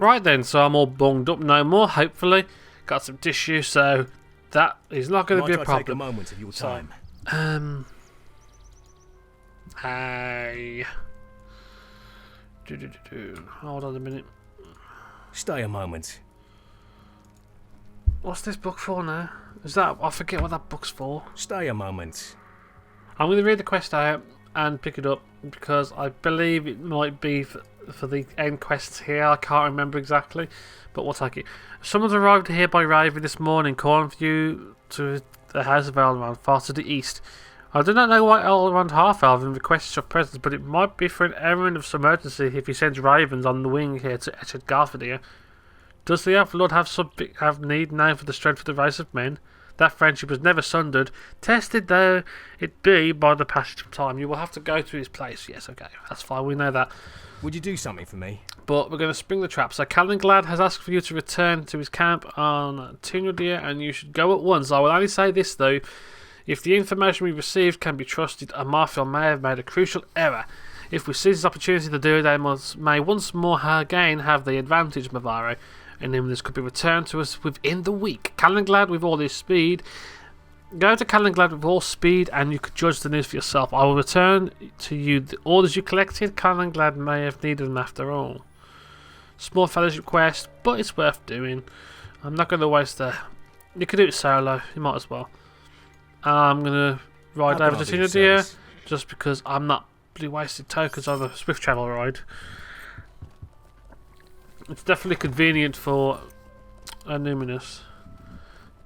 Right then, so I'm all bunged up no more, hopefully. Got some tissue, so that is not going to be a problem. Take a moment of your time. Hey. Hold on a minute. Stay a moment. What's this book for now? Is that... I forget what that book's for. Stay a moment. I'm going to read the quest out and pick it up because I believe it might be for the end quests here. I can't remember exactly, but we'll take it. Someone's arrived here by Raven this morning, calling for you to the House of Elrond, far to the east. I do not know why Elrond Half-Elven requests your presence, but it might be for an errand of some urgency if he sends ravens on the wing here to Esched Garfidir. Does the Elf-Lord have need now for the strength of the race of men? That friendship was never sundered, tested though it be by the passage of time. You will have to go to his place. Yes, okay, that's fine, we know that. Would you do something for me? But we're going to spring the trap. So Calenglad has asked for you to return to his camp on Tynardir, and you should go at once. I will only say this though. If the information we received can be trusted, Amarfil may have made a crucial error. If we seize this opportunity to do it, they may once more again have the advantage, Mavaro, and then this could be returned to us within the week. Calenglad with all this speed. Go to Calenglad with all speed, and you could judge the news for yourself. I will return to you the orders you collected. Calenglad may have needed them after all. Small fellowship quest, but it's worth doing. I'm not going to waste the... You could do it solo, you might as well. I'm going to ride over to Tynardir just because I'm not really wasting tokens on a swift travel ride. It's definitely convenient for Numinous.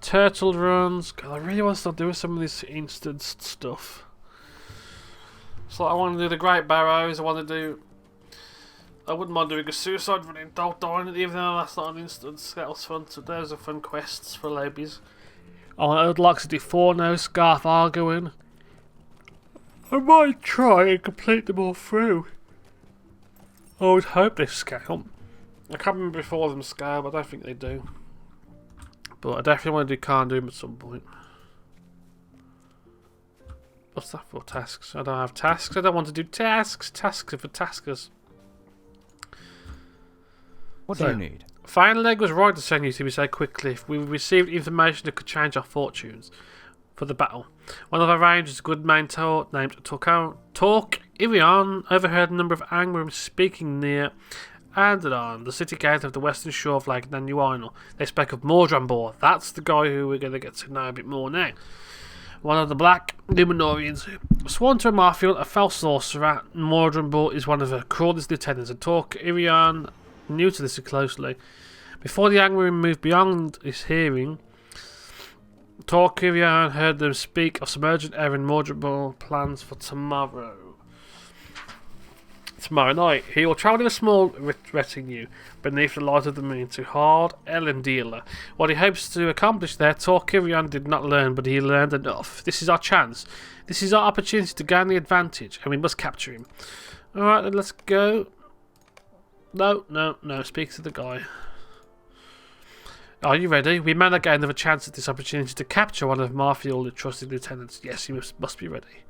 Turtle runs. God, I really want to start doing some of this instant stuff. So I want to do the Great Barrows. I wouldn't mind doing a suicide run in Dulayne, even though that's not an instance. That was fun. So those are fun quests for ladies. I would like to do 4 no Scarf arguing. I might try and complete them all through. I would hope they scale. I can't remember if all of them scale, but I don't think they do. But I definitely want to do Can't Do them at some point. What's that for? Tasks? I don't have tasks. I don't want to do tasks. Tasks are for taskers. What do you need? Finleg was right to send you to me so quickly. If we received information that could change our fortunes for the battle. One of our rangers, a good main named Talk Irion, overheard a number of Angmars speaking near Andalon, the city gate of the western shore of Lake Nanuinal. They spoke of Mordrambor. That's the guy who we're going to get to know a bit more now. One of the black Numenorians sworn to a Marfield, a fell sorcerer. Mordrambor is one of her cruelest lieutenants, and Talk Irion knew to this closely. Before the Angmar moved beyond his hearing, Talk Irion heard them speak of some urgent errand Mordrambor plans for tomorrow. Tomorrow night, he will travel in a small retinue beneath the light of the moon to Hard Elendila. What he hopes to accomplish there, Torquirion did not learn, but he learned enough. This is our chance. This is our opportunity to gain the advantage, and we must capture him. Alright, then let's go. No, speak to the guy. Are you ready? We may not get another chance at this opportunity to capture one of Marfield's trusted lieutenants. Yes, you must be ready.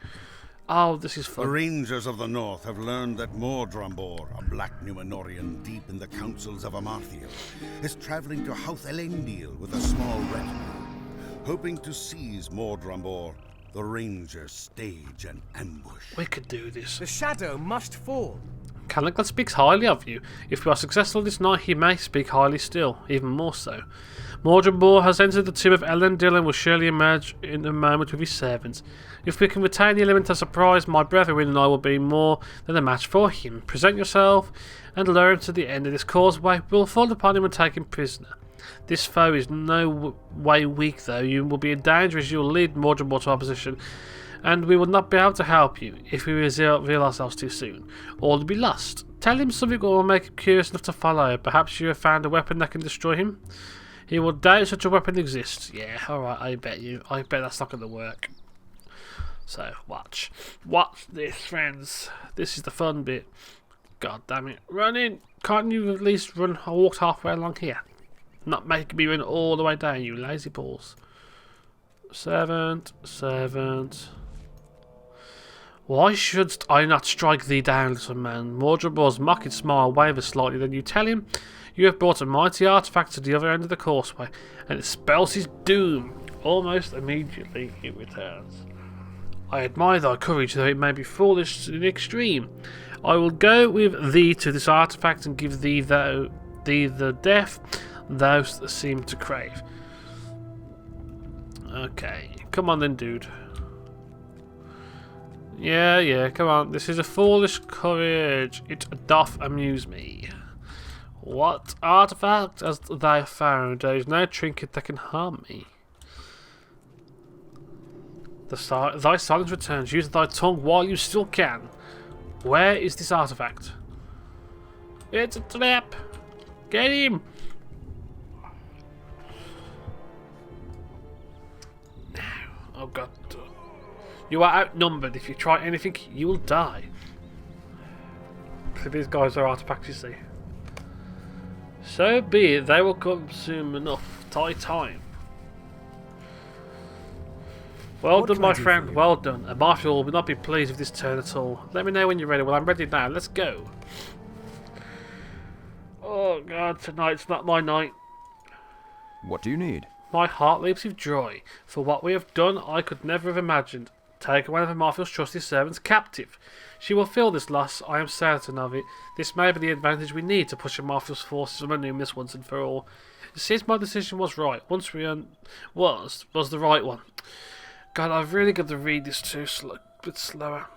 Oh, this is fun. The Rangers of the North have learned that Mordrambor, a black Numenorian deep in the councils of Amarthiel, is traveling to Houth Elendil with a small retinue. Hoping to seize Mordrambor, the Rangers stage an ambush. We could do this. The shadow must fall. Calenglad speaks highly of you. If we are successful this night, he may speak highly still, even more so. Mordrambor has entered the tomb of Elendil and will surely emerge in a moment with his servants. If we can retain the element of surprise, my brethren and I will be more than a match for him. Present yourself and lure him to the end of this causeway. We will fall upon him and take him prisoner. This foe is no way weak, though. You will be in danger as you will lead Mordrambor to our position, and we will not be able to help you if we reveal ourselves too soon. All will be lost. Tell him something that will make him curious enough to follow. Perhaps you have found a weapon that can destroy him. He will doubt such a weapon exists. Yeah, alright, I bet you. I bet that's not going to work. So, watch. Watch this, friends. This is the fun bit. God damn it. Run in. Can't you at least walk halfway along here? Not making me run all the way down, you lazy balls. Servant. Why shouldst I not strike thee down, little man? Mordrebor's mocking smile wavers slightly, then you tell him you have brought a mighty artifact to the other end of the causeway, and it spells his doom. Almost immediately he returns. I admire thy courage, though it may be foolish in the extreme. I will go with thee to this artifact and give thee the death thou seem to crave. Okay, come on then, dude. Yeah, come on. This is a foolish courage. It doth amuse me. What artifact hast thou found? There is no trinket that can harm me. Thy silence returns. Use thy tongue while you still can. Where is this artifact? It's a trap. Get him. Now, oh god. You are outnumbered. If you try anything, you will die. So these guys are artifacts, you see. So be it. They will come soon enough. Time. Well done, my friend. Well done. And Marshall will not be pleased with this turn at all. Let me know when you're ready. Well, I'm ready now. Let's go. Oh god, tonight's not my night. What do you need? My heart leaps with joy. For what we have done, I could never have imagined. Take one of Marfield's trusty servants captive. She will feel this loss, I am certain of it. This may be the advantage we need to push Marfield's forces on numerous once and for all. It seems my decision was right. Was the right one. God, I've really got to read this too a bit slower.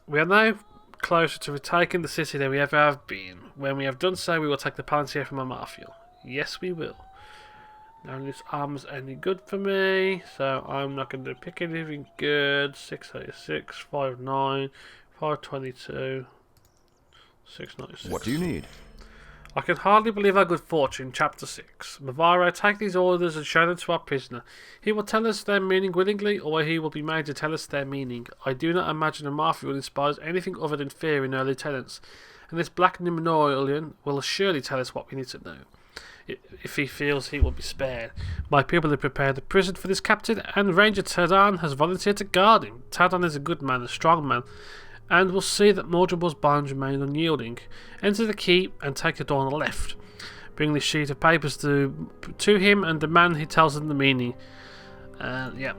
We are now closer to retaking the city than we ever have been. When we have done so, we will take the Palantir from Marfield. Yes, we will. Now this armor's any good for me, so I'm not going to pick anything good. 686, 59, 522, 696. What do you need? I can hardly believe our good fortune. Chapter 6. Mavaro, take these orders and show them to our prisoner. He will tell us their meaning willingly, or he will be made to tell us their meaning. I do not imagine a Marfield inspires anything other than fear in her lieutenants, and this black Numenorian will surely tell us what we need to know. If he feels he will be spared. My people have prepared the prison for this captain, and Ranger Tadan has volunteered to guard him. Tadan is a good man, a strong man, and will see that Mordrebor's bonds remain unyielding. Enter the keep and take the door on the left. Bring this sheet of papers to him and demand he tells them the meaning. Yeah,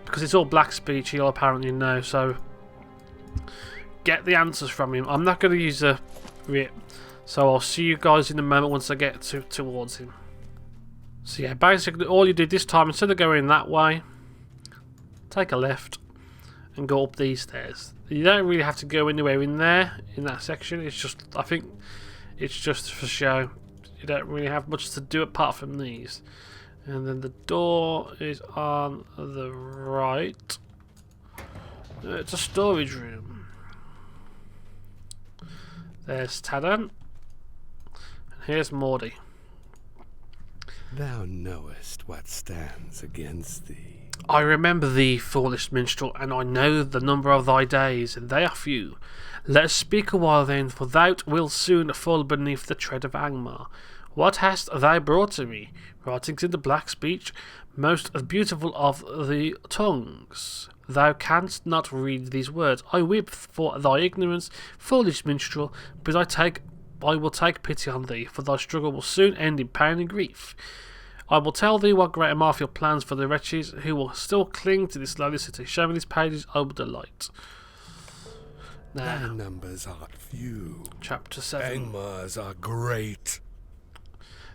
because it's all black speech, he'll apparently know, so get the answers from him. I'm not going to use a writ. So I'll see you guys in a moment once I get towards him. So yeah, basically all you did this time, instead of going that way, take a left and go up these stairs. You don't really have to go anywhere in there, in that section. It's just, I think, it's just for show. You don't really have much to do apart from these. And then the door is on the right. It's a storage room. There's Tadan. Here's Morty. Thou knowest what stands against thee. I remember thee, foolish minstrel, and I know the number of thy days, and they are few. Let us speak a while then, for thou wilt soon fall beneath the tread of Angmar. What hast thou brought to me? Writings in the black speech, most beautiful of the tongues. Thou canst not read these words. I weep for thy ignorance, foolish minstrel, but I will take pity on thee, for thy struggle will soon end in pain and grief. I will tell thee what great Marfield plans for the wretches who will still cling to this lowly city. Show me these pages, I will delight. Thy Now, numbers are few. chapter 7. Angmars are great.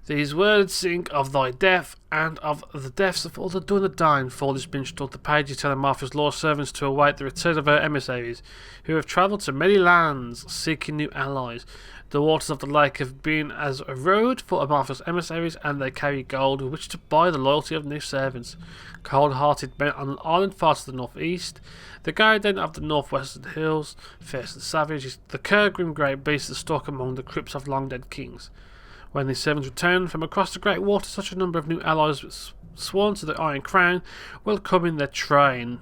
These words sing of thy death, and of the deaths of all the Dulayne, foolish minstrel. The pages tell Marfield's law servants to await the return of her emissaries, who have travelled to many lands, seeking new allies. The waters of the lake have been as a road for Marfield's emissaries, and they carry gold with which to buy the loyalty of new servants. Cold-hearted men on an island far to the northeast. The guardian of the northwestern hills, fierce and savage, is the Kurgrim great beast that stalk among the crypts of long-dead kings. When these servants return from across the great water, such a number of new allies sworn to the Iron Crown will come in their train,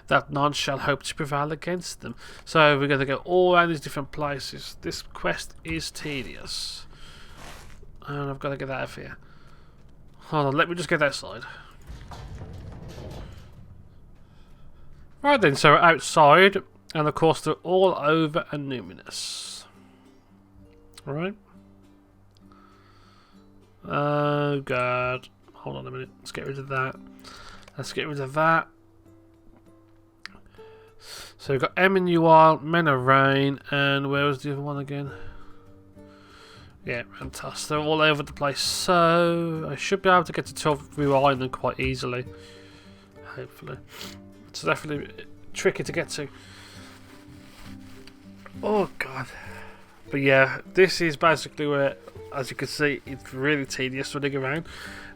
that none shall hope to prevail against them. So we're going to go all around these different places. This quest is tedious. And I've got to get out of here. Hold on, let me just get outside. Right then, so we're outside. And of course they're all over Numinous. Alright. Oh god. Hold on a minute. Let's get rid of that. Let's get rid of that. So we've got Emmanuel, Men of Rain, and where was the other one again? Yeah, Rantos. They're all over the place. So I should be able to get to Turbine Island quite easily. Hopefully. It's definitely tricky to get to. Oh god. But yeah, this is basically where, as you can see, it's really tedious running around.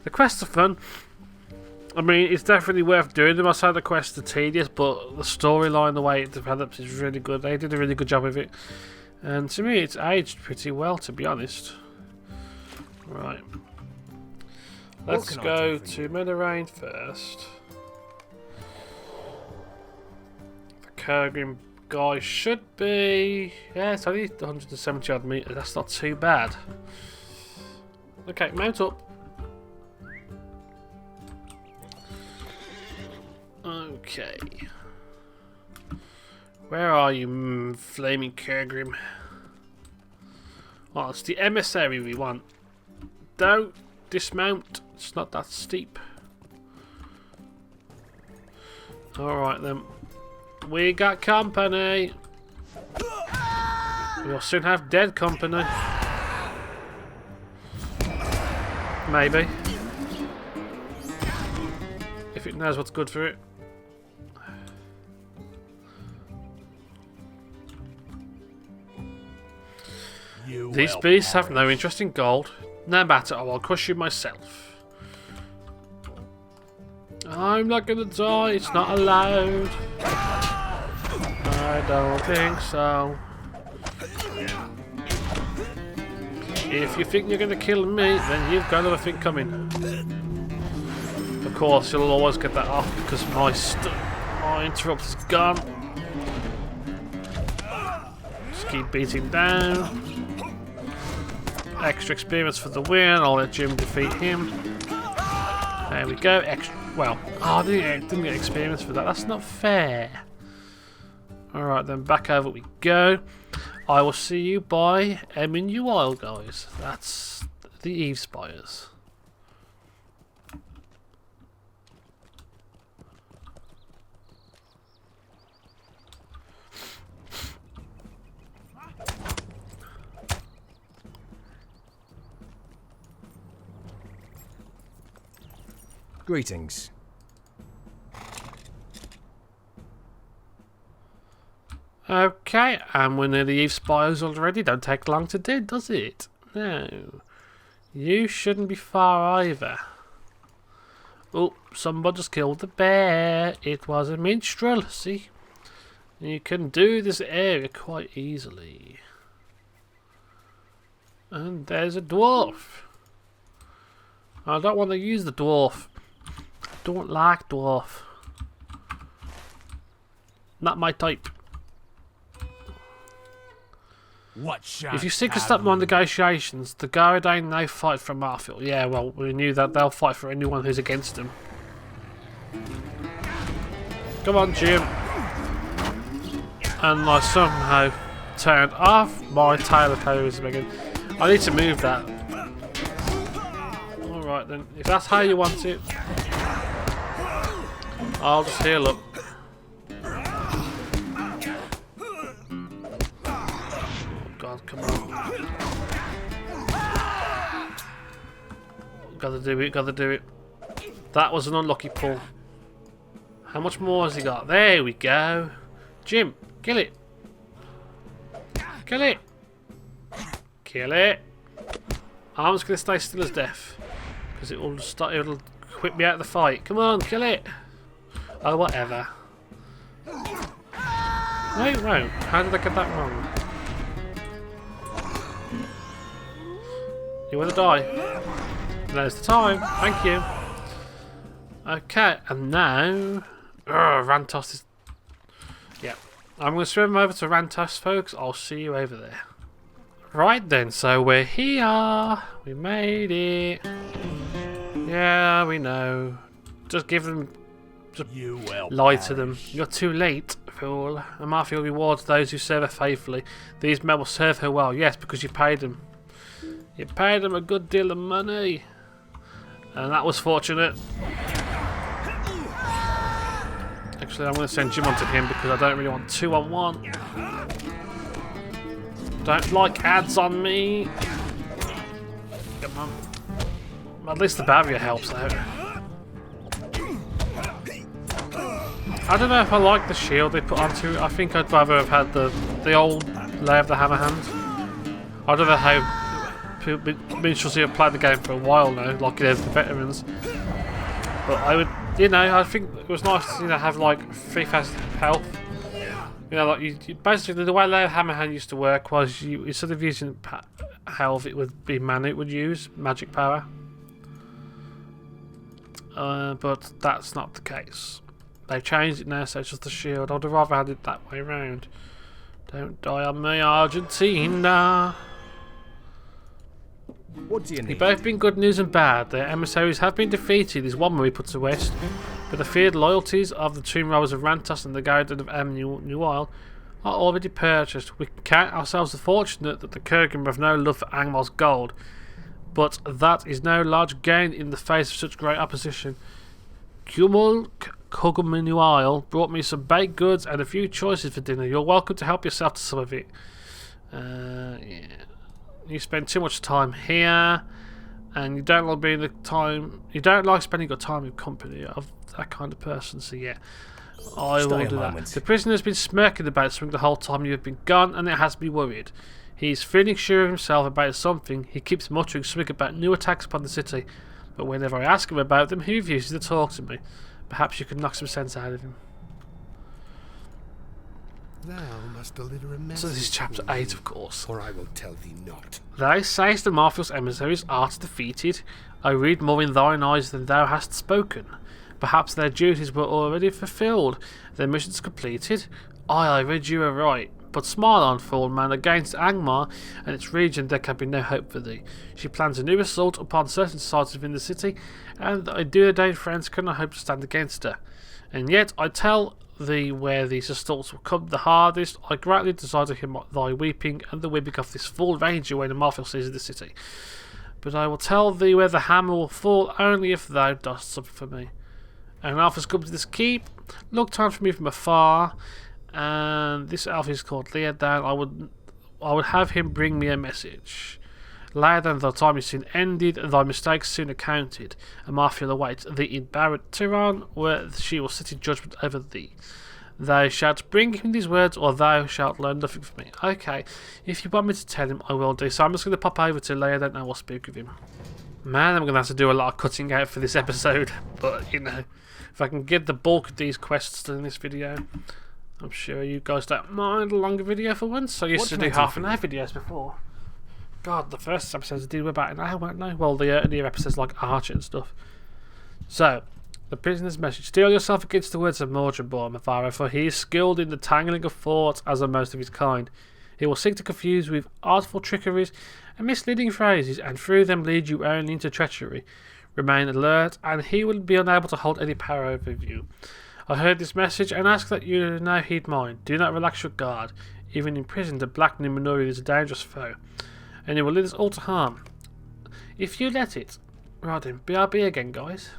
The quests are fun. I mean, it's definitely worth doing them. I say the quests are tedious, but the storyline, the way it develops, is really good. They did a really good job of it. And to me, it's aged pretty well, to be honest. Right. Let's go to Meadowrain first. The Kergrim guy should be... Yeah, it's only 170 odd meters. That's not too bad. Okay, mount up. Okay. Where are you, flaming Kergrim? Oh, it's the emissary we want. Don't dismount. It's not that steep. Alright then. We got company. We'll soon have dead company. Maybe. If it knows what's good for it. These beasts have no interest in gold. No matter, I will crush you myself. I'm not gonna die, it's not allowed. I don't think so. If you think you're gonna kill me, then you've got another thing coming. Of course, you'll always get that off because my interrupter's gone. Just keep beating down. Extra experience for the win. I'll let Jim defeat him. There we go. Extra. Well, I didn't get experience for that. That's not fair. Alright then, back over we go. I will see you by Emmanuel, guys. That's the Eve Spires. Greetings. Okay, and we're near the Eve Spires already. Don't take long to do, does it? No. You shouldn't be far either. Oh, somebody just killed the bear. It was a minstrel, see? You can do this area quite easily. And there's a dwarf. I don't want to use the dwarf. Don't like dwarf. Not my type. If you seek to stop my negotiations, the Gardain now fight for Marfield. Yeah, well, we knew that they'll fight for anyone who's against them. Come on, Jim. And I somehow turned off my Taylor terrorism again. I need to move that. Alright then, if that's how you want it, I'll just heal up. Oh god, come on. Gotta do it, gotta do it. That was an unlucky pull. How much more has he got? There we go. Jim, kill it. Kill it. Kill it. I'm just gonna stay still as death. Because it'll whip me out of the fight. Come on, kill it. Oh, whatever. Wait, no. How did I get that wrong? You want to die? There's the time. Thank you. Okay, and now... Rantos is... Yeah. I'm going to swim over to Rantos, folks. I'll see you over there. Right then, so we're here. We made it. Yeah, we know. Just give them... Just lie to them. You're too late. fool. Amarthia rewards those who serve her faithfully. These men will serve her well. Yes, because you paid them. You paid them a good deal of money. And that was fortunate. Actually, I'm going to send Jim on to him because I don't really want 2-on-1. Don't like ads on me. Come on. At least the barrier helps out. I don't know if I like the shield they put onto it. I think I'd rather have had the old lay of the hammer hand. I don't know how minstrels who have played the game for a while now, like the veterans. But I would, you know, I think it was nice to, you know, have like 3,000 health. You know, like you basically the way lay of the hammer hand used to work was you instead of using health, it would be mana it would use, magic power. But that's not the case. They've changed it now, so it's just a shield. I'd have rather had it that way around. Don't die on me, Argentina. What do you They've need? both been good news and bad. Their emissaries have been defeated, is one way put to rest. But the feared loyalties of the tomb robbers of Rantos and the garden of Newile are already purchased. We count ourselves as fortunate that the Kurgan have no love for Angmar's gold. But that is no large gain in the face of such great opposition. Cumul Coguminuile brought me some baked goods and a few choices for dinner. You're welcome to help yourself to some of it. Yeah. You spend too much time here, and you don't like being the time. You don't like spending your time in company of that kind of person. So yeah, I will do that. The prisoner has been smirking about something the whole time you have been gone, and it has me worried. He's feeling sure of himself about something. He keeps muttering something about new attacks upon the city, but whenever I ask him about them, he refuses to talk to me. Perhaps you could knock some sense out of him. Thou must deliver a message. So this is chapter 8, of course. Or I will tell thee not. Thou sayest the Marfiel's emissaries art defeated. I read more in thine eyes than thou hast spoken. Perhaps their duties were already fulfilled, their missions completed. I read you aright. But smile on, fool man, against Angmar and its region there can be no hope for thee. She plans a new assault upon certain sites within the city, and thy Dulayne friends cannot hope to stand against her. And yet I tell thee where these assaults will come the hardest. I greatly desire to hear thy weeping and the weeping of this full ranger when the Marfiel sees the city. But I will tell thee where the hammer will fall only if thou dost something for me. An elf has come to this keep, looked on for me from afar, and this elf is called Leodan. I would have him bring me a message. Leodan, thy time is soon ended, thy mistakes soon accounted. And Marfiel awaits thee in Barret Tiran, where she will sit in judgment over thee. Thou shalt bring him these words, or thou shalt learn nothing from me. Okay, if you want me to tell him, I will do. So I'm just going to pop over to Leodan and we'll speak with him. Man, I'm going to have to do a lot of cutting out for this episode, but you know, if I can get the bulk of these quests in this video, I'm sure you guys don't mind a longer video for once. I used to do half an hour videos before. God, the first episodes I did were about an hour, weren't they? Well, the earlier episodes like Archer and stuff. So, the prisoner's message. Steel yourself against the words of Mordrebor, Mavara, for he is skilled in the tangling of thoughts as are most of his kind. He will seek to confuse with artful trickeries and misleading phrases, and through them lead you only into treachery. Remain alert, and he will be unable to hold any power over you. I heard this message and ask that you now heed mine. Do not relax your guard. Even in prison, the Black Numenorian is a dangerous foe, and it will lead us all to harm. If you let it. Right then, BRB again, guys.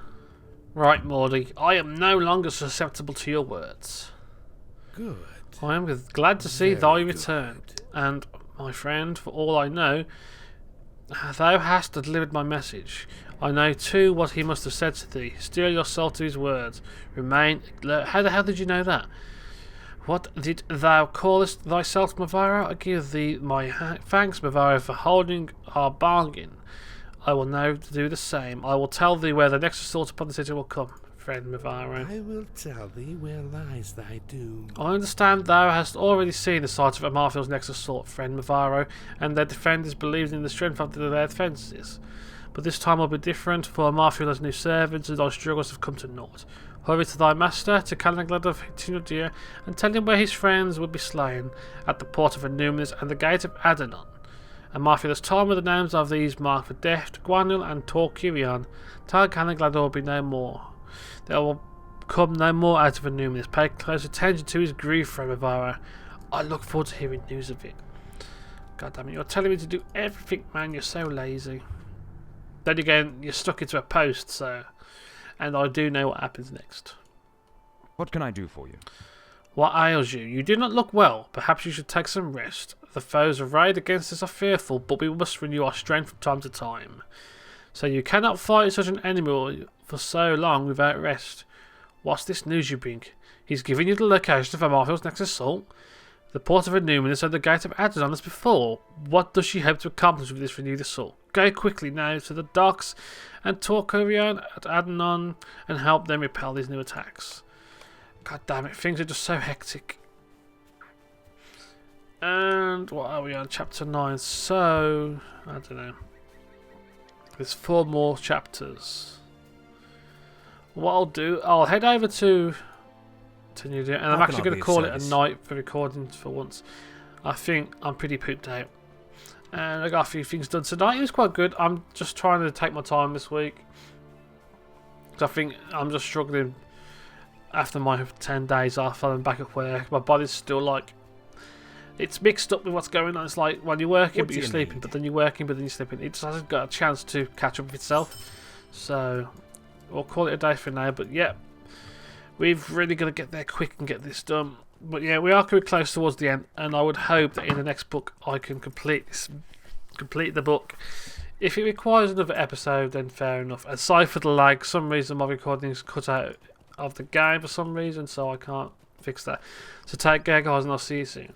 Right, Mordy, I am no longer susceptible to your words. Good. I am glad to see thy Very return, good. and, my friend, for all I know, thou hast delivered my message. I know too what he must have said to thee. Steel yourself to his words. Remain. How the hell did you know that? What did thou callest thyself, Mavara? I give thee my thanks, Mavara, for holding our bargain. I will now do the same. I will tell thee where the next assault upon the city will come, friend Mavara. I will tell thee where lies thy doom. I understand thou hast already seen the site of Amarfiel's next assault, friend Mavaro, and their defenders believed in the strength of their defences. But this time will be different, for Amarfiel has new servants, and thy struggles have come to naught. Hurry to thy master, to Calanglad of Tinodir, and tell him where his friends will be slain, at the port of Anuminus and the gate of Adanon. Amarfiel has told me the names of these marked for death, Gwanil and Torkirion. Tell Calanglad there will be no more. There will come no more out of Annuminus. Pay close attention to his grief from Avara. I look forward to hearing news of it. God damn it, you're telling me to do everything, man. You're so lazy. Then again, you're stuck into a post, so... And I do know what happens next. What can I do for you? What ails you? You do not look well. Perhaps you should take some rest. The foes arrayed against us are fearful, but we must renew our strength from time to time. So you cannot fight such an enemy for so long without rest. What's this news you bring? He's giving you the location of Amarthil's next assault. The port of Annuminus and the gate of Adon as before. What does she hope to accomplish with this renewed assault? Go quickly now to the docks and talk Orion at Adon and help them repel these new attacks. God damn it, things are just so hectic. And what are we on? Chapter 9. So, I don't know. There's 4 more chapters. What I'll do, I'll head over to New Zealand, and I'm actually going to call it a night for recording for once. I think I'm pretty pooped out. And I got a few things done tonight. It was quite good. I'm just trying to take my time this week. I think I'm just struggling after my 10 days off. I'm back at work. My body's still like... It's mixed up with what's going on. It's like when you're working but you're sleeping, but then you're working but then you're sleeping. It just hasn't got a chance to catch up with itself. So we'll call it a day for now. But yeah, we've really got to get there quick and get this done. But yeah, we are coming close towards the end, and I would hope that in the next book I can complete the book. If it requires another episode, then fair enough. Aside for the lag, for some reason my recording's cut out of the game for some reason, so I can't fix that. So take care, guys, and I'll see you soon.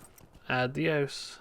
Adios.